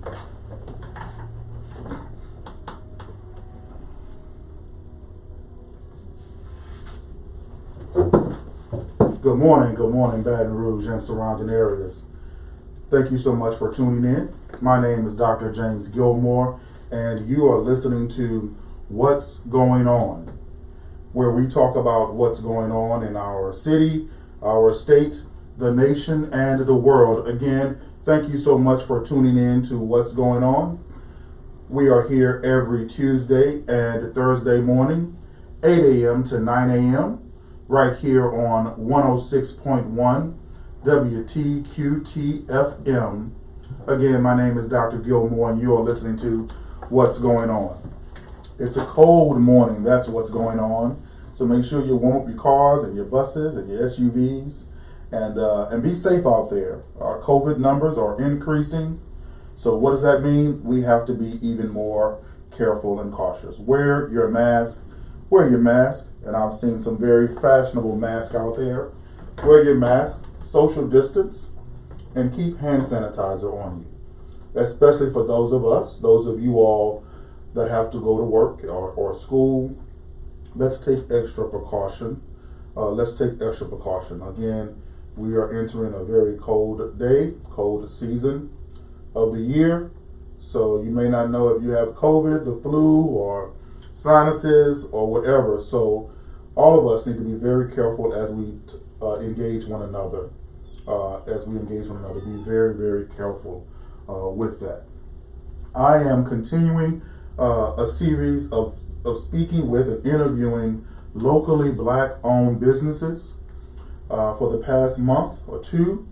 Good morning, Baton Rouge and surrounding areas. Thank you so much for tuning in. My name is Dr. James Gilmore, and you are listening to What's Going On, where we talk about what's going on in our city, our state, the nation, and the world. Again, thank you so much for tuning in to What's Going On. We are here every Tuesday and Thursday morning, 8 a.m. to 9 a.m., right here on 106.1 WTQT-FM. Again, my name is Dr. Gilmore, and you are listening to What's Going On. It's a cold morning, that's what's going on. So make sure you warm up your cars and your buses and your SUVs, and be safe out there. Our COVID numbers are increasing. So what does that mean? We have to be even more careful and cautious. Wear your mask. And I've seen some very fashionable masks out there. Wear your mask, social distance, and keep hand sanitizer on you. Especially for those of you all that have to go to work or school. Let's take extra precaution. Again, we are entering a very cold season of the year. So you may not know if you have COVID, the flu, or sinuses, or whatever. So all of us need to be very careful as we engage one another. Be very, very careful with that. I am continuing a series of speaking with and interviewing locally Black-owned businesses. For the past month or two,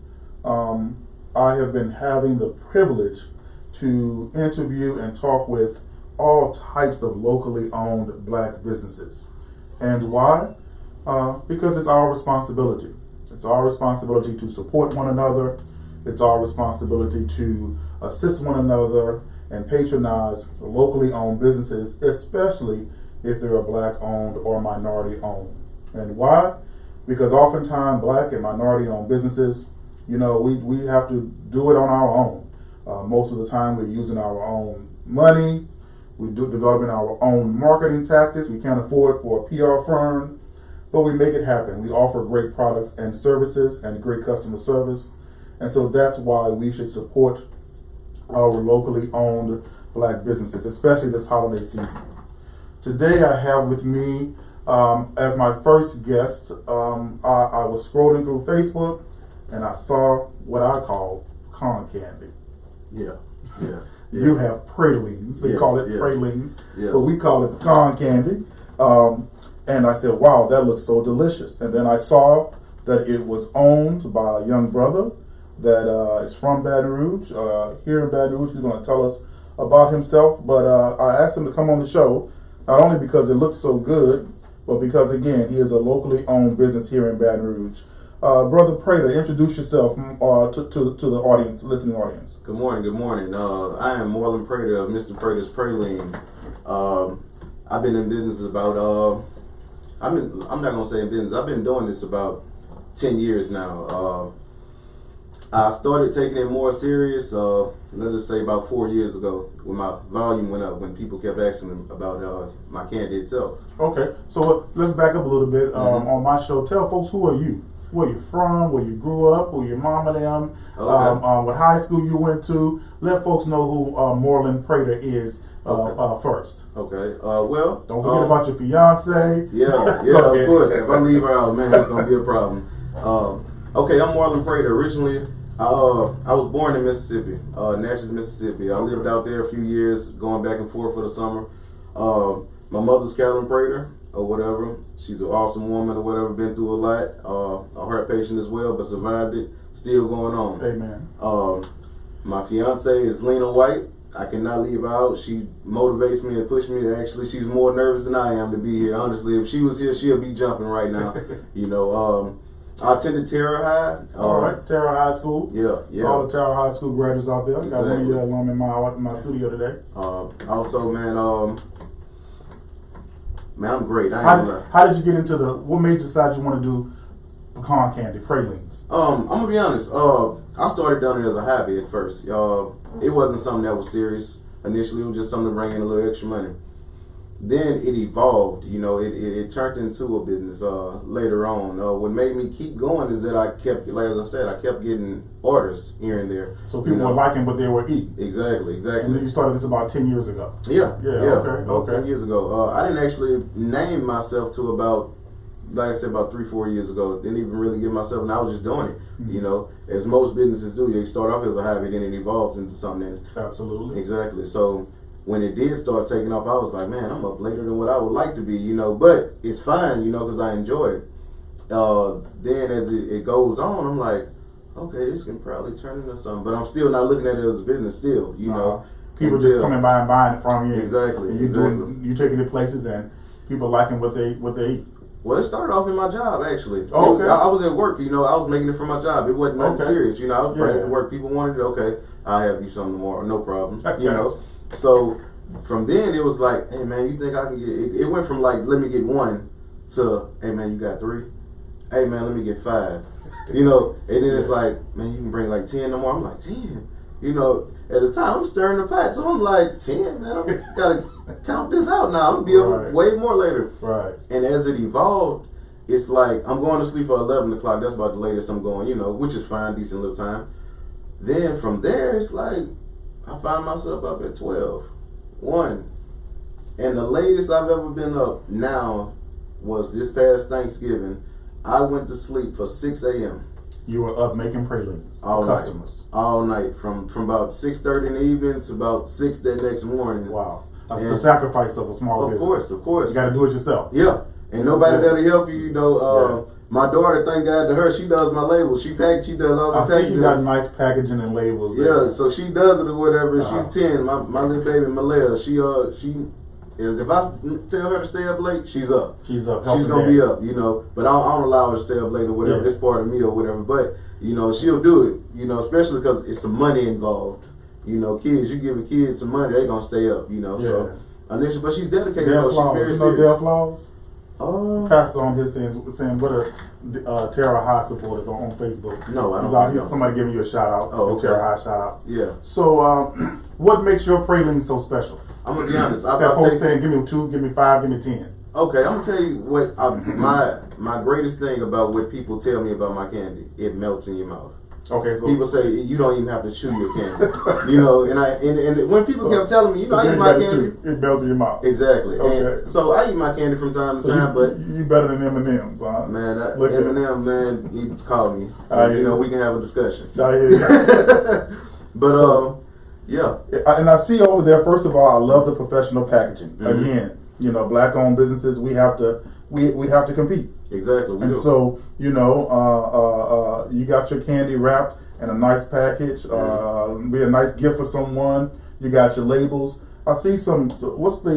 I have been having the privilege to interview and talk with all types of locally owned Black businesses. And why? Because it's our responsibility. It's our responsibility to support one another. It's our responsibility to assist one another and patronize locally owned businesses, especially if they're Black-owned or minority-owned. And why? Because oftentimes Black and minority-owned businesses, we have to do it on our own. Most of the time we're using our own money. We're developing our own marketing tactics. We can't afford for a PR firm, but we make it happen. We offer great products and services and great customer service. And so that's why we should support our locally owned Black businesses, especially this holiday season. Today I have with me, as my first guest, I was scrolling through Facebook and I saw what I call con candy. Yeah. You have pralines. They call it pralines, but we call it pecan candy. And I said, wow, that looks so delicious. And then I saw that it was owned by a young brother that is from Baton Rouge, here in Baton Rouge. He's going to tell us about himself. But I asked him to come on the show, not only because it looked so good, but because, again, he is a locally owned business here in Baton Rouge. Brother Prater, introduce yourself to the audience, listening audience. Good morning. I am Marlon Prater of Mr. Prater's Praline. I've been in business about, I'm not going to say in business, I've been doing this about 10 years now. I started taking it more serious, let's just say about 4 years ago, when my volume went up, when people kept asking me about my candy itself. Okay, so let's back up a little bit. On my show, tell folks, who are you? Where you from, where you grew up, who your mom and them, what high school you went to. Let folks know who Marlon Prater is first. Okay, well. Don't forget about your fiance. Yeah, of course. If I leave her out, man, it's going to be a problem. Okay, I'm Marlon Prater. Originally, I was born in Mississippi, Natchez, Mississippi. I lived out there a few years, going back and forth for the summer. My mother's Carolyn Prater, or whatever. She's an awesome woman or whatever, been through a lot, a heart patient as well, but survived it, still going on. Amen. My fiance is Lena White. I cannot leave her out. She motivates me and pushes me. Actually, she's more nervous than I am to be here. Honestly, if she was here, she'll be jumping right now. I attended Terra High. All right, Terra High School. Yeah. All the Terra High School graduates out there. Exactly. Got one of your alum in my studio today. Also, man, I'm great. How did you get into what made you decide you want to do pecan candy, pralines? I'm gonna be honest. I I started doing it as a hobby at first. It wasn't something that was serious initially. It was just something to bring in a little extra money. Then it evolved, it turned into a business later on. What made me keep going is that I kept, like as I said, I kept getting orders here and there. So people were liking what they were eating. Exactly. And then you started this about 10 years ago. Yeah. Okay. 10 years ago. I didn't actually name myself to about, like I said, about 3-4 years ago. Didn't even really give myself, and I was just doing it. Mm-hmm. As most businesses do, they start off as a hobby, then it evolves into something. Absolutely. Exactly. So when it did start taking off, I was like, man, I'm up later than what I would like to be, but it's fine, because I enjoy it. Then as it goes on, I'm like, okay, this can probably turn into something, but I'm still not looking at it as a business still, People just coming by and buying it from you. Exactly. And you taking it places and people liking what they eat. Well, it started off in my job, actually. Oh, okay. I was at work, I was making it for my job. It wasn't nothing serious, I was bringing it to work. People wanted it, okay, I'll have you some tomorrow, no problem, So from then it was like, hey man, you think I can get it? It went from like, let me get one to, hey man, you got 3? Hey man, let me get 5. And then it's like, man, you can bring like 10 no more. I'm like, 10? At the time I'm stirring the pot, so I'm like, 10, man, I gotta count this out now. I'm gonna be able way more later. Right. And as it evolved, it's like I'm going to sleep for 11 o'clock. That's about the latest I'm going, which is fine, decent little time. Then from there, it's like I find myself up at 12, 1. And the latest I've ever been up now was this past Thanksgiving. I went to sleep for 6 a.m. You were up making pralines for customers. All night. From about 6:30 in the evening to about 6 that next morning. Wow. That's the sacrifice of a small business. Of course. You got to do it yourself. Yeah. And nobody that'll help you, My daughter, thank God to her, she does my labels. She does all the packaging. I see you got nice packaging and labels there. Yeah, so she does it or whatever. She's 10. My little baby Malaya, she is, if I tell her to stay up late, she's up. She's up. She's gonna be up, but I don't allow her to stay up late or whatever. It's part of me or whatever. But she'll do it. Especially because it's some money involved. Kids, you give a kid some money, they're gonna stay up. So initially, but she's dedicated. She's very serious. Dale Flowers? Pastor on his saying what a Terra High supporters on Facebook. No, I don't know. Somebody giving you a shout out. Oh, okay. Terra High shout out. Yeah. So, what makes your praline so special? I'm gonna be honest. That folks saying, give me 2, give me 5, give me 10. Okay, I'm gonna tell you what my greatest thing about what people tell me about my candy. It melts in your mouth. Okay, so people say you don't even have to chew your candy. And when people kept telling me, I eat my candy, it melts in your mouth. Exactly. Okay. And so I eat my candy from time to time, but you better than M&M's, huh? Man, M&M, man, you call me. We can have a discussion. I hear you. But yeah. And I see over there. First of all, I love the professional packaging. Mm-hmm. Again, black-owned businesses, we have to compete. Exactly. So you got your candy wrapped in a nice package. Be a nice gift for someone. You got your labels. I see some. So what's the?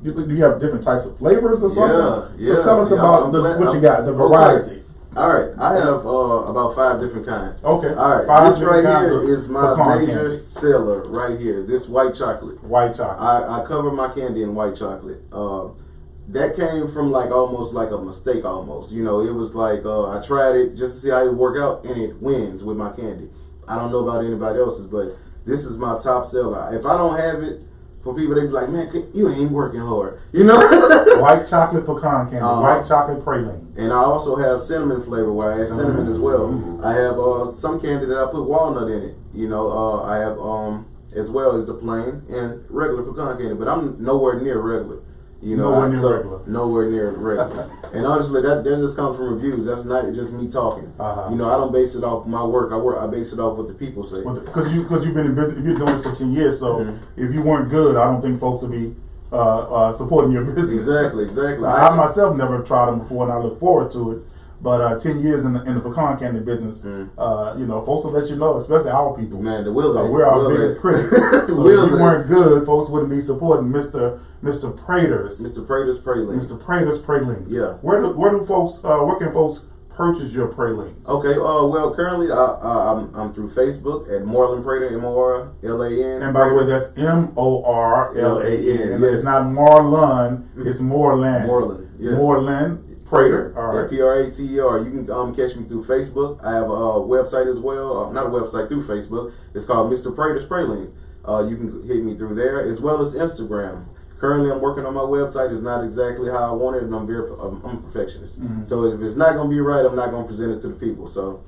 Do you have different types of flavors or something? Yeah. So tell us about what you got. The variety. Okay. All right, I have about 5 different kinds. Okay. All right, this right here is my major seller right here. This white chocolate. White chocolate. I cover my candy in white chocolate. That came from almost like a mistake almost. It was like I tried it just to see how it would work out, and it wins with my candy. I don't know about anybody else's, but this is my top seller. If I don't have it, for people, they be like, man, you ain't working hard. White chocolate pecan candy, white chocolate praline. And I also have cinnamon flavor where I add cinnamon as well. Mm-hmm. I have some candy that I put walnut in it. I have as well as the plain and regular pecan candy, but I'm nowhere near regular. Nowhere near regular. And honestly, that just comes from reviews. That's not just me talking. I don't base it off my work. I base it off what the people say. Because you've been in business, you've been doing this for 10 years. So if you weren't good, I don't think folks would be supporting your business. Exactly. I myself never tried them before, and I look forward to it. But 10 years in the pecan candy business, folks will let you know, especially our people. Man, we're our biggest critic. So if we weren't good, folks wouldn't be supporting Mr. Prater's. Mr. Prater's pralines. Mr. Prater's pralines. Yeah. Where can folks purchase your pralines? Okay. Well, currently I'm through Facebook at Moreland Prater, MORLAN. And by the way, that's MORLAN. Yes. It's not Marlon. It's Moreland. Moreland. Yes. Moreland. Prater. All right. Prater. You can catch me through Facebook. I have a website as well. Not a website, through Facebook. It's called Mr. Prater's Praline. You can hit me through there, as well as Instagram. Currently, I'm working on my website. It's not exactly how I want it, and I'm a perfectionist. So if it's not going to be right, I'm not going to present it to the people. So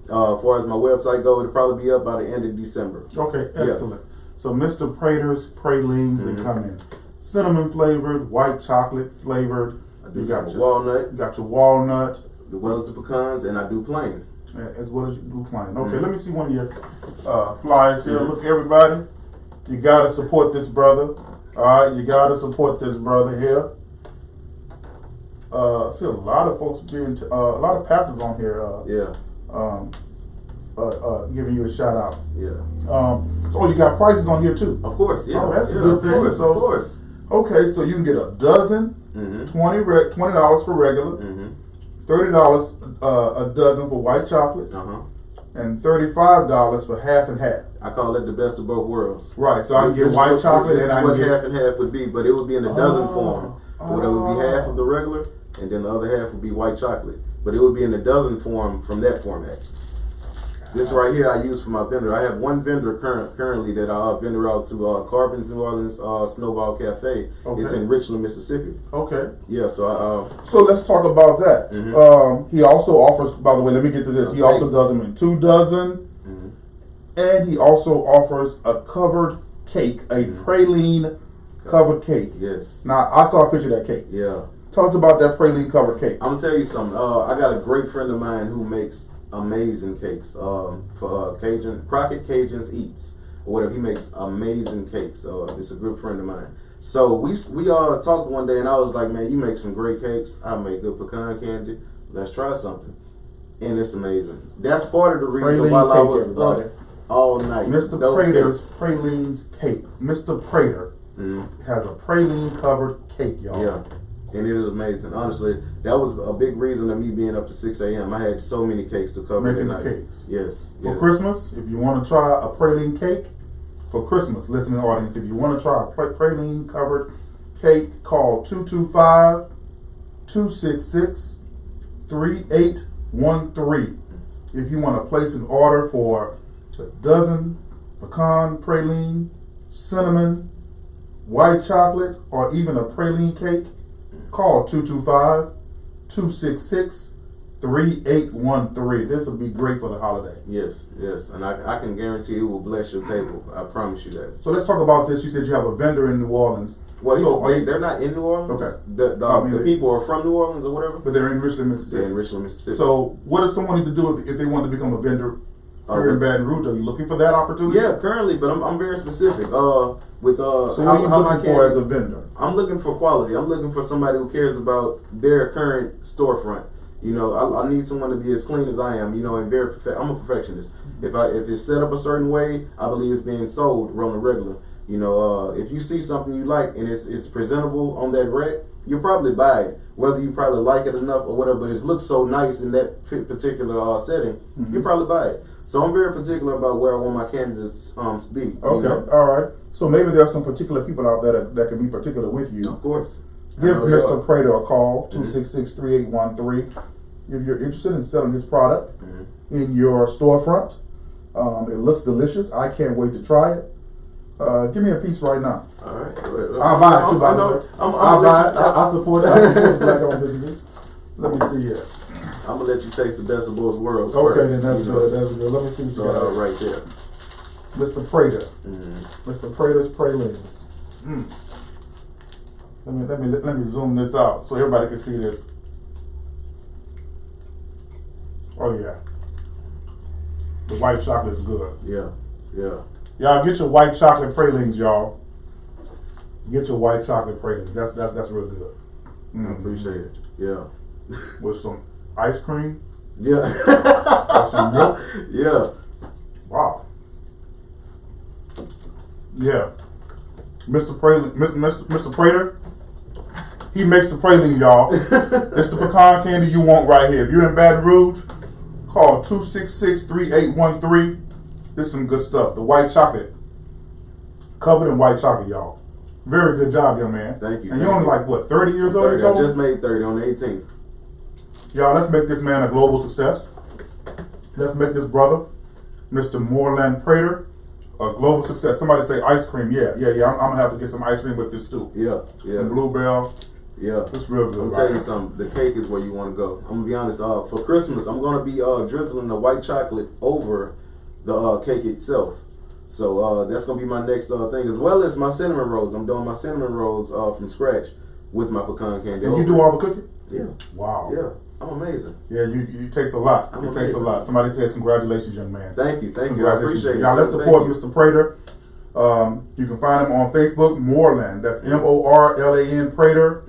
as far as my website goes, it'll probably be up by the end of December. Okay, excellent. So Mr. Prater's Pralines, they come in cinnamon flavored, white chocolate flavored. You got your walnut. You got your walnut. As well as the pecans, and I do plain. As well as you do plain. Okay, let me see one of your flyers here. Look, everybody, you got to support this brother. All right, you got to support this brother here. I see a lot of folks a lot of pastors on here. Giving you a shout out. Yeah. So you got prices on here too. Of course. Yeah. Oh, that's a good thing. Of course. Okay, so you can get a dozen, $20 for regular, $30 a dozen for white chocolate, and $35 for half and half. I call it the best of both worlds. Right, so I can get white chocolate and I can get half and half would be, but it would be in a dozen form. It would be half of the regular, and then the other half would be white chocolate. But it would be in a dozen form from that format. This right here I use for my vendor. I have one vendor currently that I vendor out to Carbon's New Orleans Snowball Cafe. Okay. It's in Richland, Mississippi. Okay. Yeah, so so let's talk about that. He also offers, by the way, let me get to this. He also does them in 2 dozen. And he also offers a covered cake, a praline covered cake. Yes. Now, I saw a picture of that cake. Yeah. Tell us about that praline covered cake. I'm going to tell you something. I got a great friend of mine who makes amazing cakes for Crockett Cajuns Eats or whatever. He makes amazing cakes. It's a good friend of mine. So we talked one day, and I was like, man, you make some great cakes. I make good pecan candy. Let's try something. And it's amazing. That's part of the reason why I was up all night. Mr. Prater's Pralines cake. Mr. Prater has a praline covered cake, y'all. Yeah. And it is amazing. Honestly, that was a big reason of me being up to 6 a.m. I had so many cakes to cover Making that night. Cakes. Yes. For Christmas, if you want to try a praline cake, for Christmas, listening audience, if you want to try a praline covered cake, call 225-266-3813. If you want to place an order for a dozen pecan praline, cinnamon, white chocolate, or even a praline cake, call 225-266-3813. This will be great for the holidays. Yes, and I can guarantee it will bless your table. I promise you that. So let's talk about this. You said you have a vendor in New Orleans. Well, they're not in New Orleans. Okay. The people are from New Orleans or whatever. But they're in Richland, Mississippi. They're in Richland, Mississippi. So what does someone need to do if they want to become a vendor here in Baton Rouge? Are you looking for that opportunity? Yeah, currently, but I'm very specific. So what are you looking for as a vendor? I'm looking for quality. I'm looking for somebody who cares about their current storefront. You know, I need someone to be as clean as I am. You know, and I'm a perfectionist. If it's set up a certain way, I believe it's being sold on the regular. You know, if you see something you like and it's presentable on that rack, you'll probably buy it. Whether you probably like it enough or whatever, but it looks so nice in that particular setting, you'll probably buy it. So I'm very particular about where I want my candidates to be. Okay, all right. So maybe there are some particular people out there that can be particular with you. Of course. Give Mr. Prater a call, 266-3813. If you're interested in selling his product in your storefront. It looks delicious. I can't wait to try it. Give me a piece right now. All right. I'll buy it too, by the way. I'll buy it. I'll support it. I'll support black-owned businesses. Let me see here. I'm going to let you taste the best of both worlds Okay, first. then that's good. That's good. Let me see what you got. Right there. Mr. Prater. Mr. Prater's Pralines. Let me zoom this out so everybody can see this. Oh yeah. The white chocolate is good. Yeah. Y'all get your white chocolate pralines, y'all. Get your white chocolate pralines. That's real good. I appreciate it. Yeah. With some ice cream. Yeah. Or some milk. Yeah. Wow. Yeah. Mr. Prater, he makes the praline, y'all. It's the pecan candy you want right here. If you're in Baton Rouge, call 266-3813. This is some good stuff. The white chocolate. Covered in white chocolate, y'all. Very good job, young man. Thank you. And you're only like, what, 30 years old? 30. I just made 30 on the 18th. Y'all, let's make this man a global success. Let's make this brother, Mr. Moreland Prater, a global success. Somebody say ice cream. Yeah. I'm gonna have to get some ice cream with this too. Yeah. Some bluebell. Yeah. It's real good. I'm telling you something. The cake is where you want to go. I'm gonna be honest. For Christmas, I'm gonna be drizzling the white chocolate over the cake itself. So that's gonna be my next thing, as well as my cinnamon rolls. I'm doing my cinnamon rolls from scratch with my pecan candy. And you do all the cooking? Yeah. Wow. Yeah. I'm amazing. Yeah, you takes a lot. It takes a lot. Somebody said congratulations, young man. Thank you. I appreciate it. Y'all, let's support Mr. Prater. You can find him on Facebook, Moreland. That's Morlan Prater.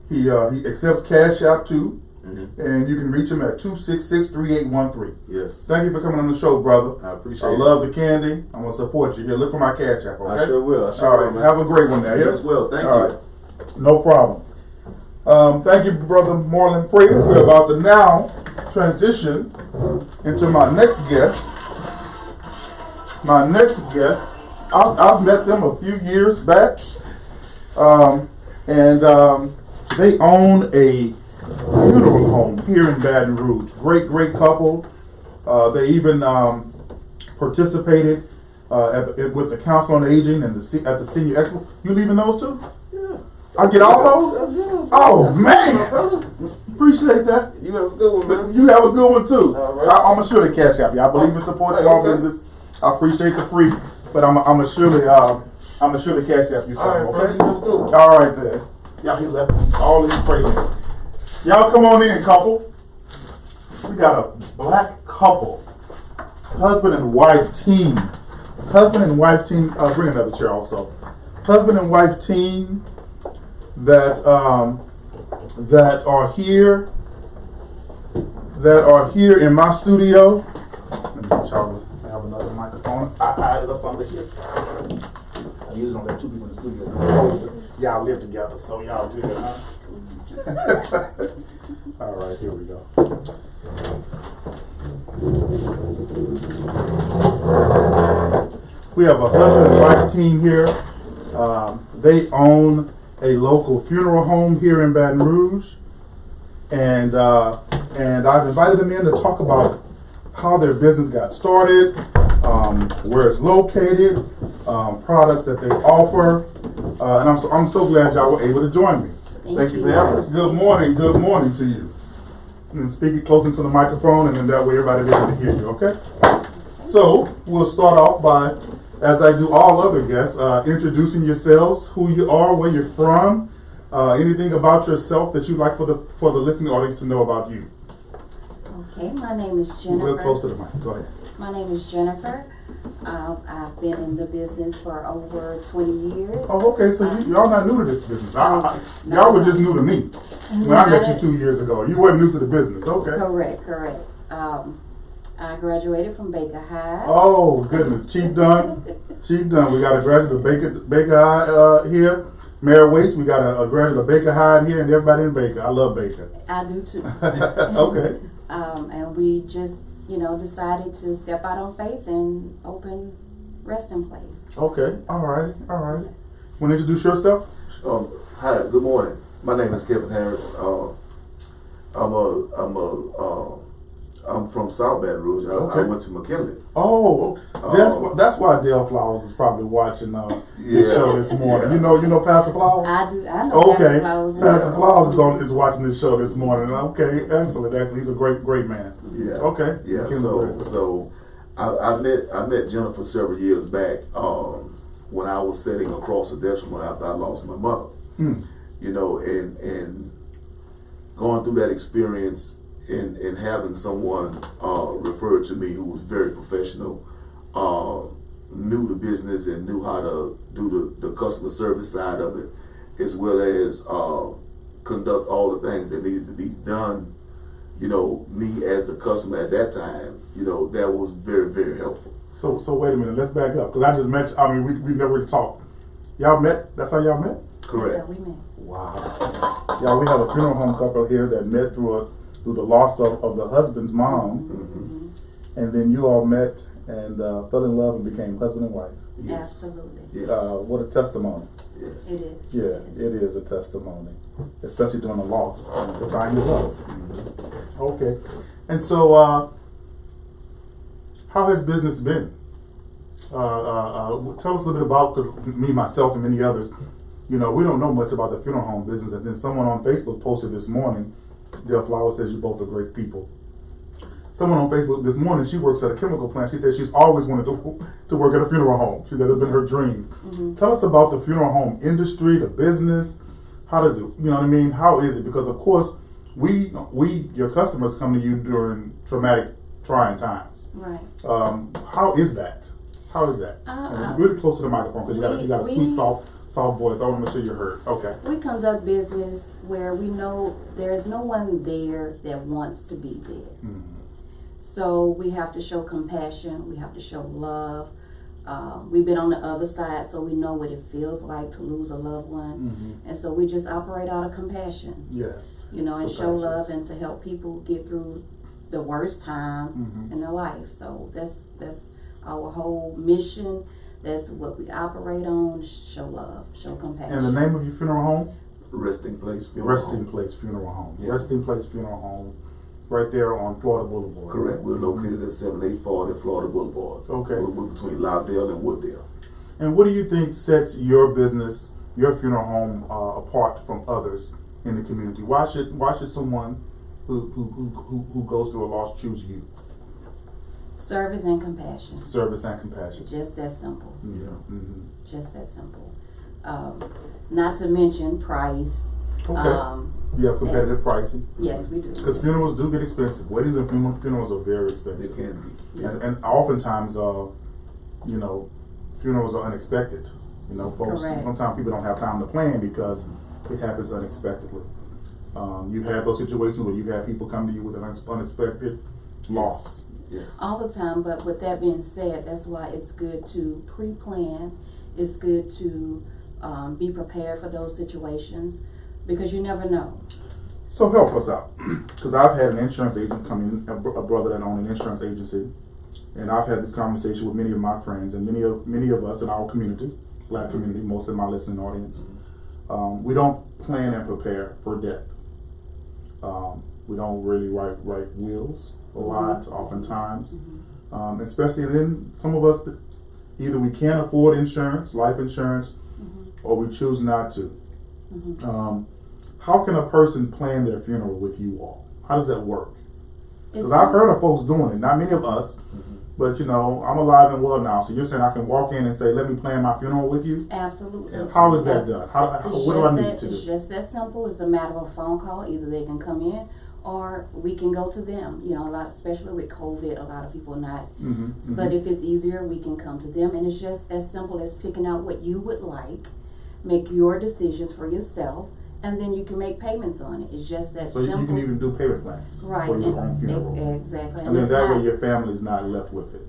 He accepts Cash App too, and you can reach him at 266-3813. Yes. Thank you for coming on the show, brother. I appreciate it. I love the candy. I'm gonna support you. Here, look for my Cash App. Okay. I sure will. All right. Have a great one there. You as well. Thank you. All right. No problem. Thank you, brother Moreland Prater. We're about to now transition into my next guest. My next guest, I've met them a few years back, and they own a funeral home here in Baton Rouge. Great couple. They even participated with the Council on Aging and at the Senior Expo. You leaving those too? Yeah. I get all those? Oh, man. Appreciate that. You have a good one, man. You have a good one, too. All right. I'm going to surely cash out you. I believe in supporting small business. I appreciate the free, but I'm going to surely cash out you something, All right, okay? bro, you have a good one. All right, then. Y'all, he left all these crazy. Y'all come on in, couple. We got a black couple. Husband and wife team. Husband and wife team. Bring another chair also. Husband and wife team that are here in my studio. Let me get y'all. I have another microphone. I hide it up under here. I usually don't let two people in the studio. Y'all live together, so y'all do it, huh? All right, here we go. We have a husband and wife team here. They own a local funeral home here in Baton Rouge, and I've invited them in to talk about how their business got started, where it's located, products that they offer, and I'm so glad y'all were able to join me. Thank you for having us. Good morning to you. And speak it close into the microphone, and then that way everybody will be able to hear you. Okay. So we'll start off by, as I do all other guests, introducing yourselves, who you are, where you're from, anything about yourself that you'd like for the listening audience to know about you. Okay, my name is Jennifer. Real close to the mic. Go ahead. My name is Jennifer. I've been in the business for over 20 years. Oh, okay. So y'all not new to this business. Y'all were just new to me when I met you 2 years ago. You weren't new to the business. Okay. Correct. I graduated from Baker High. Oh goodness, Chief Dunn. We got a graduate of Baker High here. Mayor Waits, we got a graduate of Baker High in here, and everybody in Baker. I love Baker. I do too. Okay. And we just, decided to step out on faith and open resting place. Okay. All right. Want to introduce yourself? Hi. Good morning. My name is Kevin Harris. I'm from South Baton Rouge. I went to McKinley. Oh, that's why Dale Flowers is probably watching this show this morning. Yeah. You know Pastor Flowers? I know Pastor Flowers. Pastor Flowers is watching this show this morning. Okay, excellent. He's a great man. Yeah. Okay. Yeah. So I met Jennifer several years back when I was sitting across the decimal after I lost my mother. And going through that experience. And having someone referred to me who was very professional, knew the business and knew how to do the customer service side of it, as well as conduct all the things that needed to be done. Me as the customer at that time, that was very, very helpful. So wait a minute, let's back up, because I just met you. I mean, we never really talked. Y'all met? That's how y'all met? Correct. That's how we met. Wow. Yeah, we have a funeral home couple here that met through the loss of the husband's mom, and then you all met and fell in love and became husband and wife. Yes. Absolutely. Yes. What a testimony. Yes. It is. Yeah, it is a testimony, especially during a loss, to find your love. Okay. And so, how has business been? Tell us a little bit about, because me, myself, and many others, we don't know much about the funeral home business. And then someone on Facebook posted this morning, Del Flower says you both are great people. Someone on Facebook this morning, she works at a chemical plant. She said she's always wanted to work at a funeral home. She said it's been her dream. Mm-hmm. Tell us about the funeral home industry, the business. How does it, you know what I mean? How is it? Because of course, we your customers come to you during traumatic, trying times. Right. How is that? How is that? And really close to the microphone because you got a sweet, soft voice. I want to make sure you're heard. Okay. We conduct business where we know there's no one there that wants to be there. Mm-hmm. So we have to show compassion. We have to show love. We've been on the other side, so we know what it feels like to lose a loved one. Mm-hmm. And so we just operate out of compassion. Yes. And show Compassion. love and to help people get through the worst time Mm-hmm. in their life. So that's our whole mission. That's what we operate on. Show love, show compassion. And the name of your funeral home? Resting Place Funeral Resting Home. Place Funeral Home. Yeah. Resting Place Funeral Home, right there on Florida Boulevard. Correct. We're located at 7840 Florida Boulevard. Okay. We're between Lovedale and Wooddale. And what do you think sets your business, your funeral home, apart from others in the community? Why should someone who goes through a loss choose you? Service and compassion. Service and compassion. Just that simple. Yeah. Mm-hmm. Just that simple. Not to mention price. Okay. You have competitive pricing. Yes, we do. Because funerals do get expensive. Weddings and funerals are very They expensive. can be. Yes. And oftentimes, funerals are unexpected. Folks, Correct. sometimes people don't have time to plan because it happens unexpectedly. You've had those situations where you've had people come to you with an unexpected loss. Yes. All the time, but with that being said, that's why it's good to pre-plan. It's good to be prepared for those situations because you never know. So help us out, because I've had an insurance agent come in, a brother that owned an insurance agency, and I've had this conversation with many of my friends and many of us in our community, black community, most of my listening audience. We don't plan and prepare for death. We don't really write wills a lot, oftentimes, especially then some of us, either we can't afford insurance, life insurance, or we choose not to. How can a person plan their funeral with you all? How does that work? Because I've heard of folks doing it, not many of us, but I'm alive and well now. So you're saying I can walk in and say, let me plan my funeral with you? Absolutely. How is that done? What do I need to do? It's just that simple. It's a matter of a phone call. Either they can come in or we can go to them. A lot, especially with COVID, a lot of people not. But if it's easier, we can come to them. And it's just as simple as picking out what you would like, make your decisions for yourself, and then you can make payments on it. It's just that So simple. you can even do payment plans Right. for your own funeral. Exactly. And then it's that way not your family's not left with it.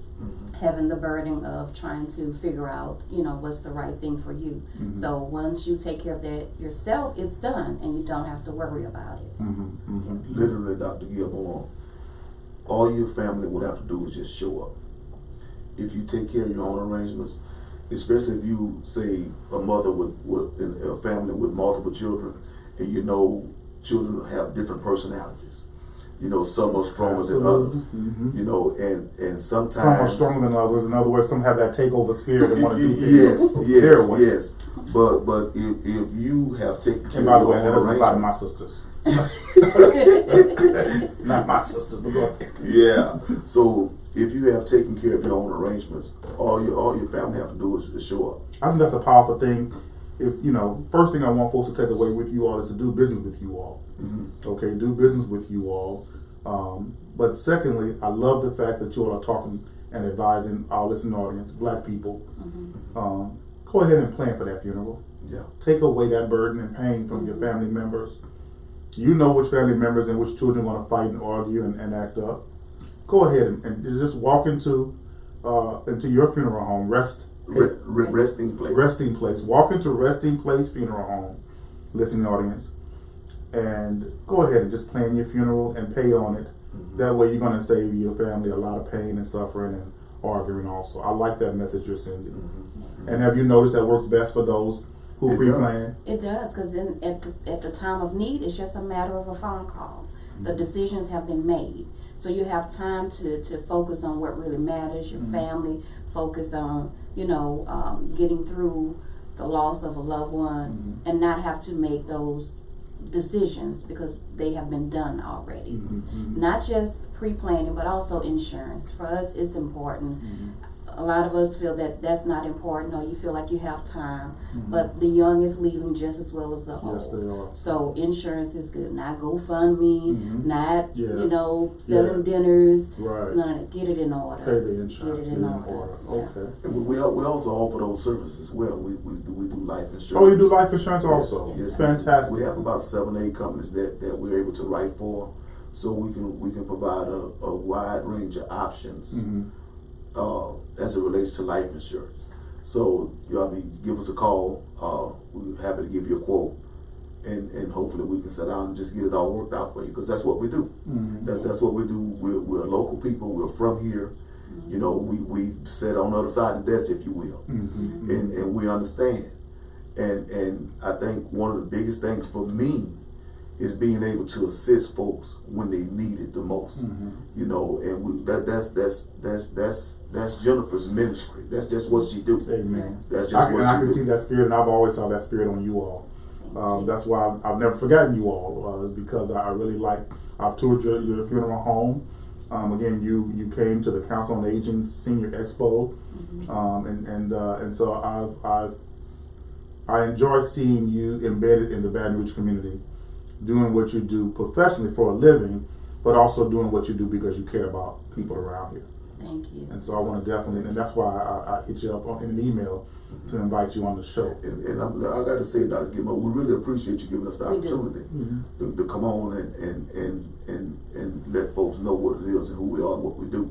having the burden of trying to figure out, what's the right thing for you. So once you take care of that yourself, it's done, and you don't have to worry about it. Literally, Dr. Gilmore, all your family would have to do is just show up. If you take care of your own arrangements, especially if you say a mother with a family with multiple children, and children have different personalities. Some are stronger than others. And sometimes Some are stronger than others. In other words, some have that takeover spirit and want to do things. Yes. But if you have taken care And by the of way, your that own doesn't apply to my arrangements, sisters. Not my sisters, but go ahead. yeah. So if you have taken care of your own arrangements, all your family have to do is show up. I think that's a powerful thing. If first thing I want folks to take away with you all is to do business with you all. Okay, do business with you all. But secondly, I love the fact that you all are talking and advising our listening audience, black people. Go ahead and plan for that funeral. Yeah. Take away that burden and pain from your family members. You know which family members and which children want to fight and argue and act up. Go ahead and just walk into your funeral home. Resting place. Resting place. Walk into Resting Place Funeral Home, listening audience, and go ahead and just plan your funeral and pay on it. That way you're going to save your family a lot of pain and suffering and arguing also. I like that message you're sending. And have you noticed that works best for those who It pre-plan? It does, because at the time of need, it's just a matter of a phone call. The decisions have been made. So you have time to focus on what really matters, your family, focus on, getting through the loss of a loved one, and not have to make those decisions because they have been done already. Not just pre-planning, but also insurance. For us, it's important. A lot of us feel that that's not important, or you feel like you have time, but the young is leaving just as well as the old. Yes, they are. So insurance is good. Not GoFundMe, not Yeah. selling dinners. Right. No, get it in order. Pay the insurance. Get it in order. Okay. And we also offer those services as well. We do life insurance. Oh, you do life insurance also? Yes. It's fantastic. We have about 7 or 8 companies that we're able to write for, so we can provide a wide range of options as it relates to life insurance. So give us a call. We're happy to give you a quote, and hopefully we can sit down and just get it all worked out for you, because that's what we do. That's what we do. We're local people. We're from here. We sit on the other side of the desk, if you will, and we understand. And I think one of the biggest things for me is being able to assist folks when they need it the most. And that's Jennifer's ministry. That's just what she do. Amen. That's just what I she can do. see that spirit, and I've always saw that spirit on you all. That's why I've never forgotten you all, because I really like. I've toured your funeral home. Again, you came to the Council on Aging Senior Expo, and so I enjoy seeing you embedded in the Baton Rouge community, doing what you do professionally for a living, but also doing what you do because you care about people around here. Thank you. And so I want to definitely, and that's why I hit you up in an email to invite you on the show. And I got to say, Dr. Gilmore, we really appreciate you giving us the opportunity to come on and let folks know what it is and who we are and what we do.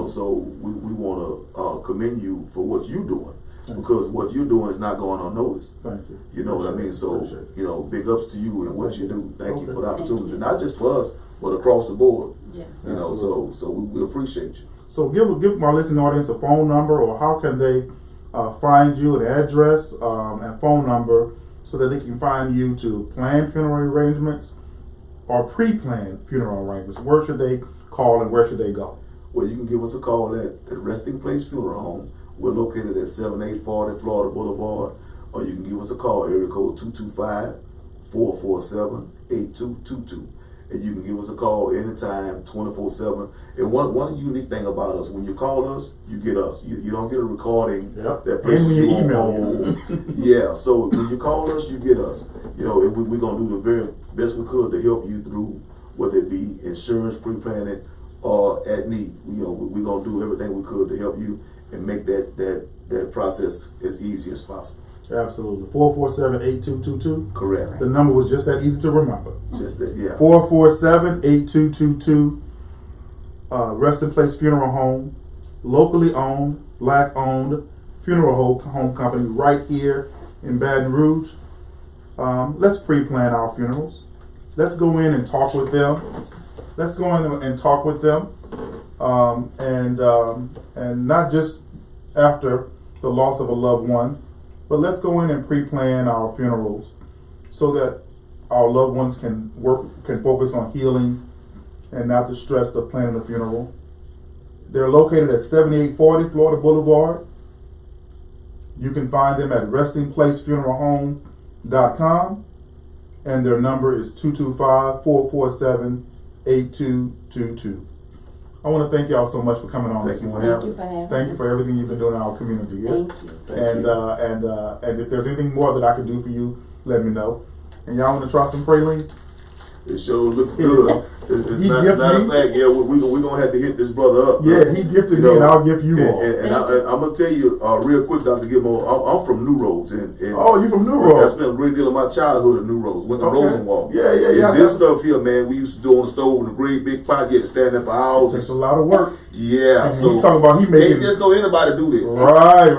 So we want to commend you for what you're doing. Because what you're doing is not going unnoticed. Thank you. You know what I mean? So, big ups to you and what you do. Thank you for the opportunity. Not just for us, but across the board. Yeah. So we appreciate you. So give my listening audience a phone number, or how can they find you, an address and phone number, so that they can find you to plan funeral arrangements or pre-plan funeral arrangements. Where should they call and where should they go? Well, you can give us a call at Resting Place Funeral Home. We're located at 7840 Florida Boulevard, or you can give us a call, area code 225-447-8222. And you can give us a call anytime, 24/7. And one unique thing about us, when you call us, you get us. You don't get a recording that places you on hold. Yeah, so when you call us, you get us. And we're going to do the very best we could to help you through, whether it be insurance, pre-planning, or at need. We're going to do everything we could to help you and make that process as easy as possible. Absolutely. 447-8222. Correct. The number was just that easy to remember. Just that, yeah. 447-8222. Resting Place Funeral Home, locally owned, black owned funeral home company right here in Baton Rouge. Let's pre-plan our funerals. Let's go in and talk with them. And not just after the loss of a loved one, but let's go in and pre-plan our funerals so that our loved ones can focus on healing and not the stress of planning a funeral. They're located at 7840 Florida Boulevard. You can find them at restingplacefuneralhome.com, and their number is 225-447-8222. I want to thank y'all so much for coming on this morning. Thank you for everything you've been doing in our community. Thank you. And if there's anything more that I can do for you, let me know. And y'all want to try some praline? It sure looks good. It's matter of fact, yeah, we're gonna have to hit this brother up. Yeah, he gifted me, and I'll gift you all. And I'm gonna tell you real quick, Dr. Gilmore, I'm from New Roads, and oh, you from New Roads? I spent a great deal of my childhood in New Roads. Went to Rosenwald. Yeah. This stuff here, man, we used to do on the stove in a great big pot. Get to stand there for hours. It's a lot of work. Yeah, and so he's talking about can't just know anybody do this. Right.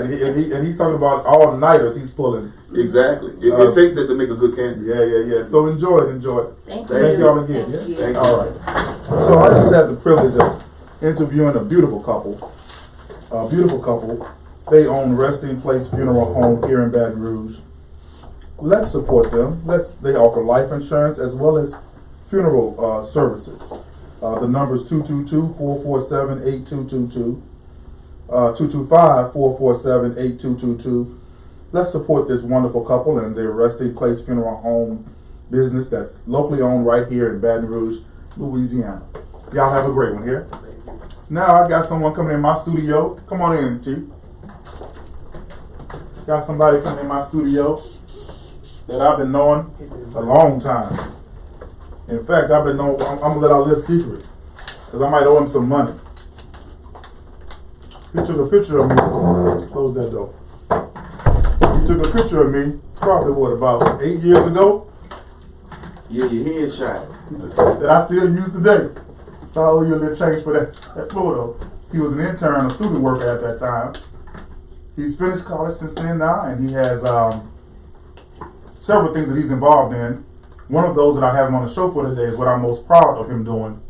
And he's talking about all nighters he's pulling. Exactly. It takes that to make a good candy. Yeah. So enjoy it. Thank y'all again. Thank you. Thank you. All right. So I just had the privilege of interviewing a beautiful couple They own Resting Place Funeral Home here in Baton Rouge. Let's support them. They offer life insurance as well as funeral services. The number is 222-447-8222. 225-447-8222. Let's support this wonderful couple and their Resting Place Funeral Home business that's locally owned right here in Baton Rouge, Louisiana. Y'all have a great one here. Now I got someone coming in my studio. Come on in, Chief. Got somebody coming in my studio that I've been knowing a long time. In fact, I'm gonna let out a little secret because I might owe him some money. He took a picture of me. Close that door. He took a picture of me probably about 8 years ago. Yeah, your headshot. That I still use today. So I owe you a little change for that photo. He was an intern, a student worker at that time. He's finished college since then now, and he has several things that he's involved in. One of those that I have him on the show for today is what I'm most proud of him doing,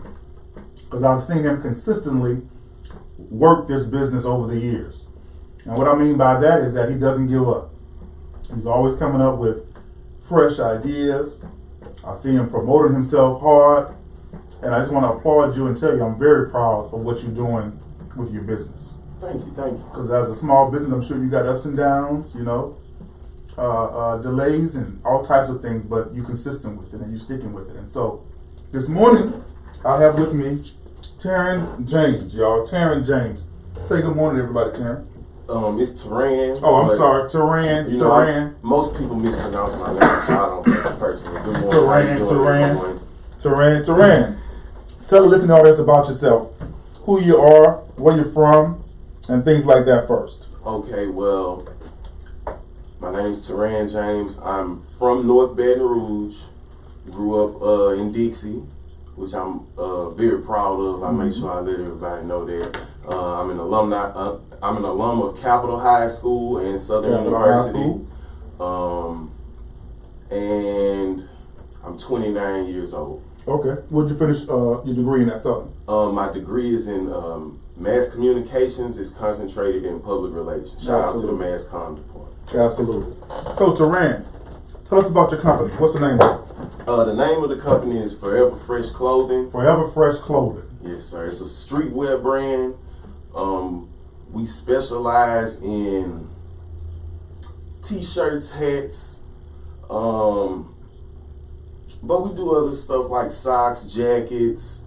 because I've seen him consistently work this business over the years. And what I mean by that is that he doesn't give up. He's always coming up with fresh ideas. I see him promoting himself hard. And I just want to applaud you and tell you I'm very proud of what you're doing with your business. Thank you, thank you. Because as a small business, I'm sure you got ups and downs, delays and all types of things, but you're consistent with it and you're sticking with it. And so this morning, I have with me Taryn James, y'all. Taryn James. Say good morning, everybody, Taryn. It's Teran. Oh, I'm sorry, Teran. Teran. Most people mispronounce my name, so I don't take it personally. Good morning. Teran. Tell the listening audience about yourself, who you are, where you're from, and things like that first. Okay, well, my name's Teran James. I'm from North Baton Rouge. Grew up in Dixie, which I'm very proud of. I make sure I let everybody know that. I'm an alum of Capitol High School and Southern University. And I'm 29 years old. Okay. What did you finish your degree in at Southern? My degree is in mass communications. It's concentrated in public relations. Shout out to the mass comm department. Absolutely. So, Teran, tell us about your company. What's the name of it? The name of the company is Forever Fresh Clothing. Forever Fresh Clothing. Yes, sir. It's a streetwear brand. We specialize in t-shirts, hats, but we do other stuff like socks, jackets.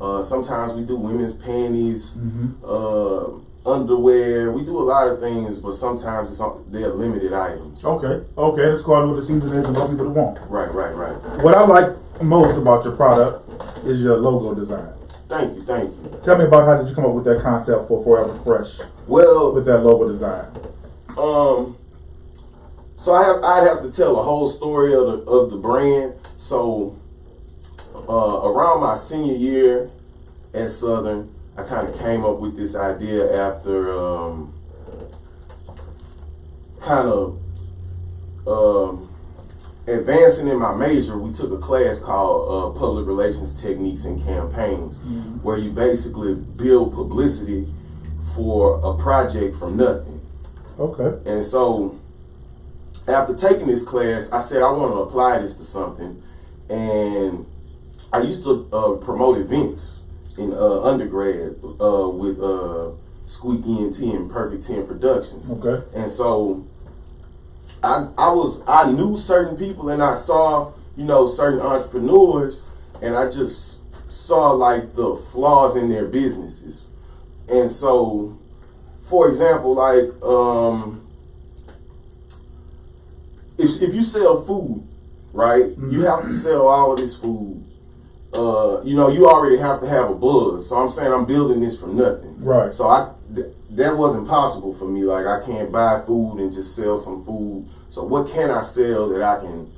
Sometimes we do women's panties, underwear. We do a lot of things, but sometimes they're limited items. Okay. Let's go on with the season is and what people want. Right. What I like most about your product is your logo design. Thank you. Tell me about how did you come up with that concept for Forever Fresh? Well, with that logo design. So I'd have to tell a whole story of the brand. So around my senior year at Southern, I kind of came up with this idea after advancing in my major. We took a class called Public Relations Techniques and Campaigns, where you basically build publicity for a project from nothing. Okay. And so after taking this class, I said I want to apply this to something. And I used to promote events in undergrad with Squeak ENT and Perfect 10 Productions. Okay. And so I knew certain people and I saw, certain entrepreneurs, and I just saw like the flaws in their businesses. And so, for example, like if you sell food, right, you have to sell all of this food. You already have to have a buzz. So I'm saying I'm building this from nothing. Right. So that wasn't possible for me. Like, I can't buy food and just sell some food. So what can I sell that I can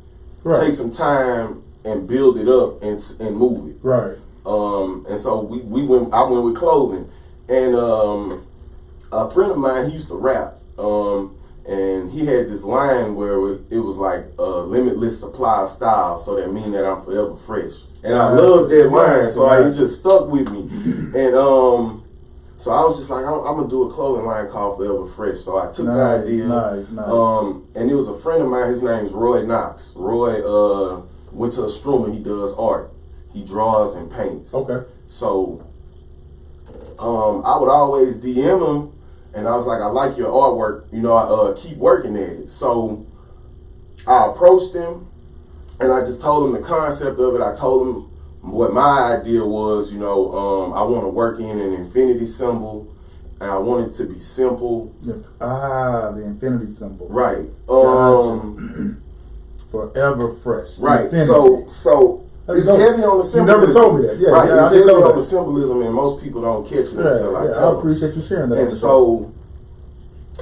take some time and build it up and move it? Right. And so I went with clothing. And a friend of mine, he used to rap. And he had this line where it was like a limitless supply of style. So that means that I'm forever fresh. And I love that line, so it just stuck with me. And So I was just like, I'm gonna do a clothing line called Forever Fresh. So I took the idea, and it was a friend of mine. His name's Roy Knox. Roy went to a Strummer. He does art. He draws and paints. Okay. So I would always DM him, and I was like, I like your artwork. You know, I keep working at it. So I approached him, and I just told him the concept of it. I told him what my idea was. You know, I want to work in an infinity symbol, and I want it to be simple. The infinity symbol. Right. Forever Fresh. Right. Infinity. So it's heavy on the symbolism. You never told me that. Yeah, right. Yeah, it's heavy on the symbolism, and most people don't catch it until I tell them. I appreciate you sharing that. And so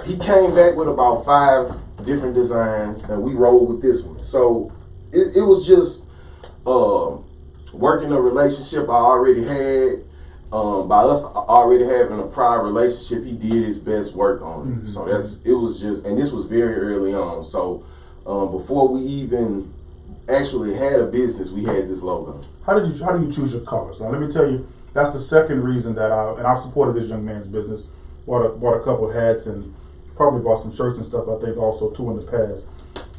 he came back with about 5 different designs, and we rolled with this one. So it was just working a relationship I already had. By us already having a prior relationship, he did his best work on it. Mm-hmm. So it was just, and this was very early on. So before we even actually had a business, we had this logo. How do you choose your colors? Now let me tell you, that's the second reason that I've supported this young man's business. Bought a couple of hats and probably bought some shirts and stuff. I think also too in the past.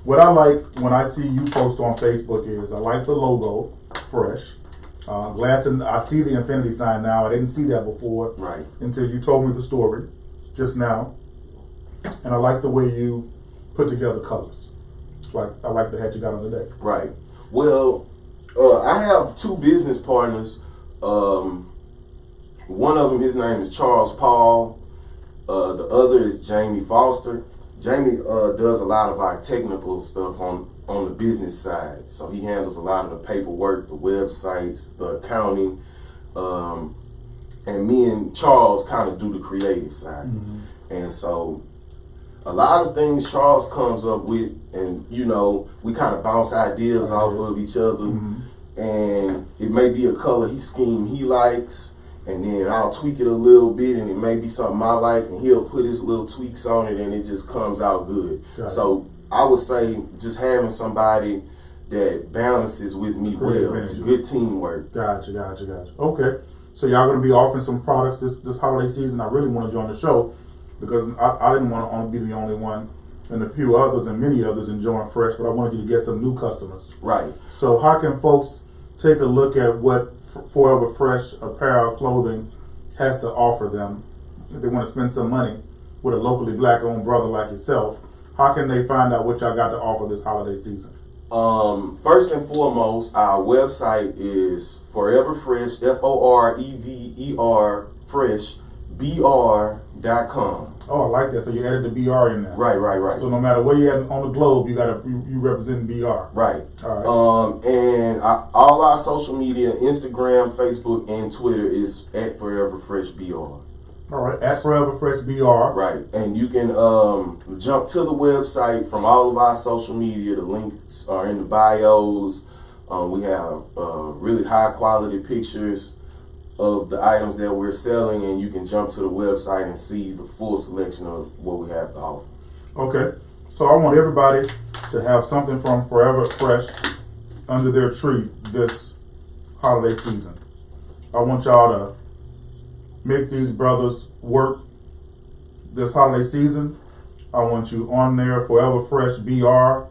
What I like when I see you post on Facebook is I like the logo, fresh. Glad to I see the infinity sign now. I didn't see that before, Right. until you told me the story just now. And I like the way you put together colors. I like the hat you got on today. Right. Well, I have 2 business partners. One of them, his name is Charles Paul. The other is Jamie Foster. Jamie does a lot of our technical stuff on the business side. So he handles a lot of the paperwork, the websites, the accounting. And me and Charles kind of do the creative side. Mm-hmm. And so a lot of things Charles comes up with, and you know, we kind of bounce ideas off of each other. Mm-hmm. And it may be a color scheme he likes, and then I'll tweak it a little bit, and it may be something I like, and he'll put his little tweaks on it, and it just comes out good. Got So I would say just having somebody that balances with me well. It's good teamwork. Gotcha. Okay. So y'all gonna be offering some products this holiday season. I really want to join the show because I didn't want to only be the only one, and a few others and many others enjoying fresh, but I wanted you to get some new customers. Right. So how can folks take a look at what Forever Fresh apparel clothing has to offer them if they want to spend some money with a locally black owned brother like yourself? How can they find out what y'all got to offer this holiday season? First and foremost, our website is Forever Fresh, FOREVER Fresh, BR.com. Oh, I like that. So you added the BR in there. Right. So no matter where you at on the globe, you represent BR. Right. All right. And all our social media, Instagram, Facebook, and Twitter is at Forever Fresh BR. All right. At Forever Fresh BR. Right. And you can jump to the website from all of our social media. The links are in the bios. We have really high quality pictures of the items that we're selling, and you can jump to the website and see the full selection of what we have to offer. Okay, so I want everybody to have something from Forever Fresh under their tree this holiday season. I want y'all to make these brothers work this holiday season. I want you on their Forever Fresh BR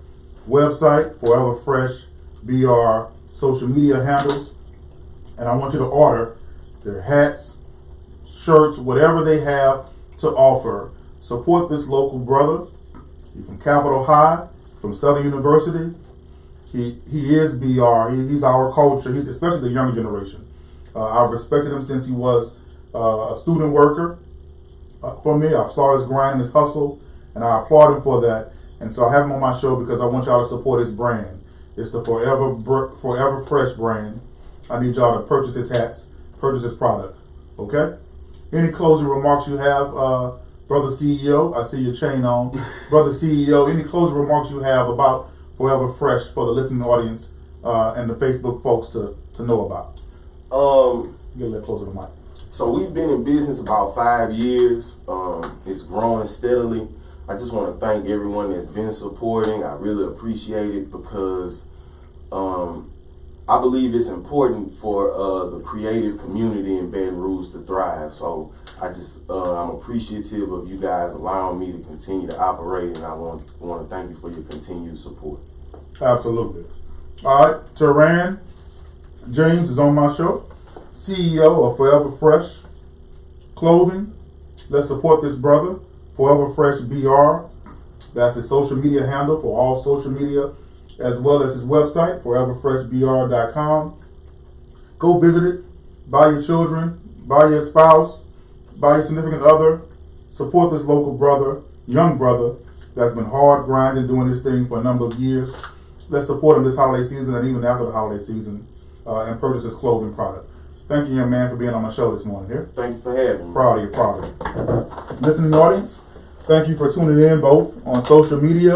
website, Forever Fresh BR social media handles, and I want you to order their hats, shirts, whatever they have to offer. Support this local brother. He's from Capitol High, from Southern University. He is BR. He's our culture. He's especially the younger generation. I've respected him since he was a student worker for me. I saw his grind and his hustle, and I applaud him for that. And so I have him on my show because I want y'all to support his brand. It's the Forever Fresh brand. I need y'all to purchase his hats, purchase his product. Okay? Any closing remarks you have, Brother CEO? I see your chain on. Brother CEO, any closing remarks you have about Forever Fresh for the listening audience and the Facebook folks to know about? Get a little closer to the mic. So we've been in business about 5 years. It's growing steadily. I just want to thank everyone that's been supporting. I really appreciate it because I believe it's important for the creative community in Baton Rouge to thrive. So I'm appreciative of you guys allowing me to continue to operate, and I want to thank you for your continued support. Absolutely. All right, Teran James is on my show, CEO of Forever Fresh Clothing. Let's support this brother, Forever Fresh BR. That's his social media handle for all social media, as well as his website, foreverfreshbr.com. Go visit it, buy your children, buy your spouse, buy your significant other. Support this local brother, young brother, that's been hard grinding, doing this thing for a number of years. Let's support him this holiday season and even after the holiday season, and purchase his clothing product. Thank you, young man, for being on my show this morning here. Thank you for having me. Proud of you, proud of you. Listening audience, thank you for tuning in both on social media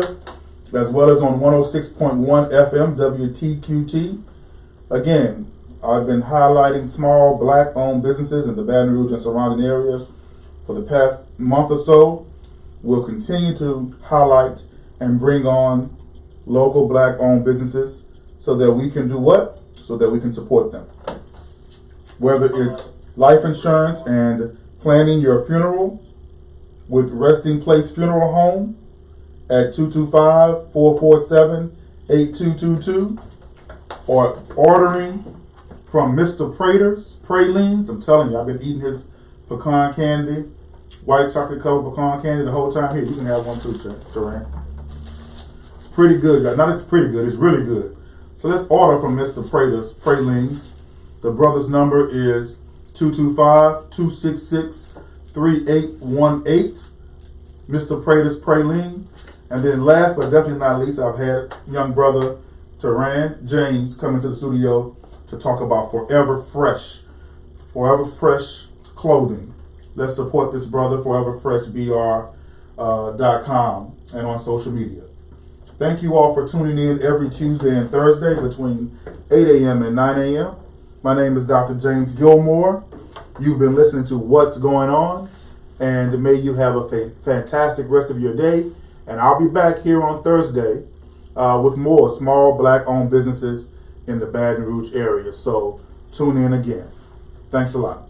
as well as on 106.1 FM WTQT. Again, I've been highlighting small black-owned businesses in the Baton Rouge and surrounding areas for the past month or so. We'll continue to highlight and bring on local black-owned businesses so that we can do what? So that we can support them. Whether it's life insurance and planning your funeral with Resting Place Funeral Home at 225-447-8222, or ordering from Mr. Prater's pralines. I'm telling you, I've been eating his pecan candy, white chocolate covered pecan candy the whole time. Here, you can have one too, Teran. It's pretty good, guys. Not it's pretty good, it's really good. So let's order from Mr. Prater's pralines. The brother's number is 225-266-3818. Mr. Prater's praline. And then last but definitely not least, I've had young brother Teran James come into the studio to talk about Forever Fresh Clothing. Let's support this brother, foreverfreshbr.com, and on social media. Thank you all for tuning in every Tuesday and Thursday between 8 a.m. and 9 a.m. My name is Dr. James Gilmore. You've been listening to What's Going On, and may you have a fantastic rest of your day. And I'll be back here on Thursday with more small black-owned businesses in the Baton Rouge area. So tune in again. Thanks a lot.